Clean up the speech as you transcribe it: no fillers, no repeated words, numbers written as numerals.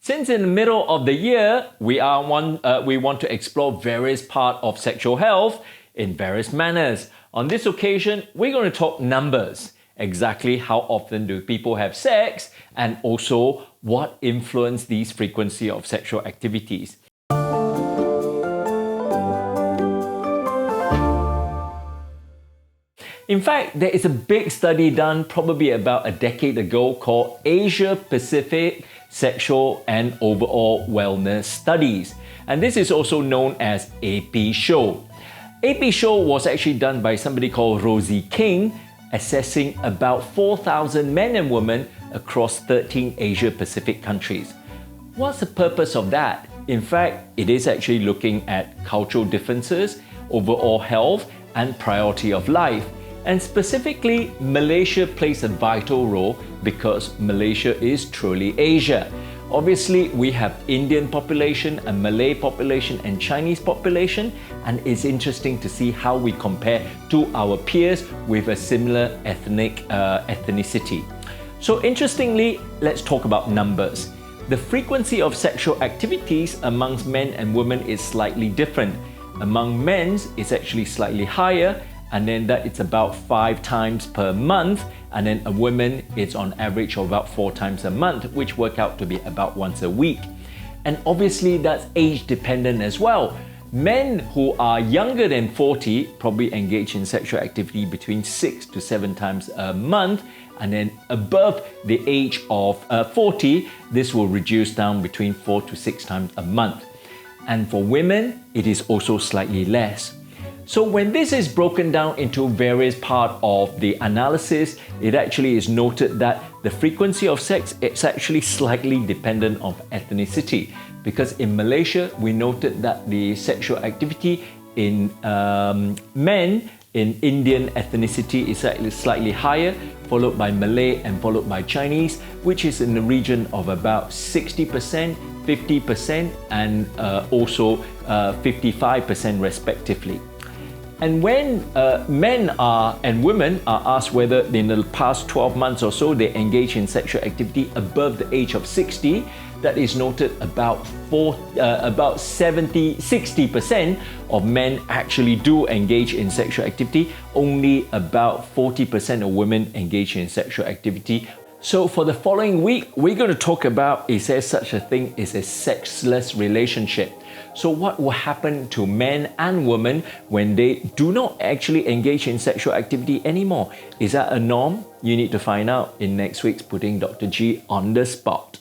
Since in the middle of the year, we want to explore various parts of sexual health in various manners. On this occasion, we're going to talk numbers. Exactly how often do people have sex, and also what influence these frequency of sexual activities. In fact, there is a big study done probably about a decade ago called Asia Pacific Sexual and Overall Wellness Studies. And this is also known as AP Show. AP Show was actually done by somebody called Rosie King, assessing about 4,000 men and women across 13 Asia Pacific countries. What's the purpose of that? In fact, it is actually looking at cultural differences, overall health, and priority of life. And specifically, Malaysia plays a vital role because Malaysia is truly Asia. Obviously, we have Indian population, a Malay population, and Chinese population, and it's interesting to see how we compare to our peers with a similar ethnicity. So interestingly, let's talk about numbers. The frequency of sexual activities amongst men and women is slightly different. Among men, it's actually slightly higher, and then that it's about 5 times per month, and then a woman it's on average of about 4 times a month, which work out to be about once a week. And obviously that's age dependent as well. Men who are younger than 40 probably engage in sexual activity between 6 to 7 times a month, and then above the age of 40, this will reduce down between 4 to 6 times a month. And for women, it is also slightly less. So when this is broken down into various parts of the analysis, it actually is noted that the frequency of sex is actually slightly dependent on ethnicity. Because in Malaysia, we noted that the sexual activity in men in Indian ethnicity is slightly higher, followed by Malay and followed by Chinese, which is in the region of about 60%, 50%, and also 55% respectively. And when men and women are asked whether in the past 12 months or so they engage in sexual activity above the age of 60, that is noted about 60% of men actually do engage in sexual activity. Only about 40% of women engage in sexual activity. So for the following week, we're going to talk about, is there such a thing as a sexless relationship? So what will happen to men and women when they do not actually engage in sexual activity anymore? Is that a norm? You need to find out in next week's Putting Dr. G on the Spot.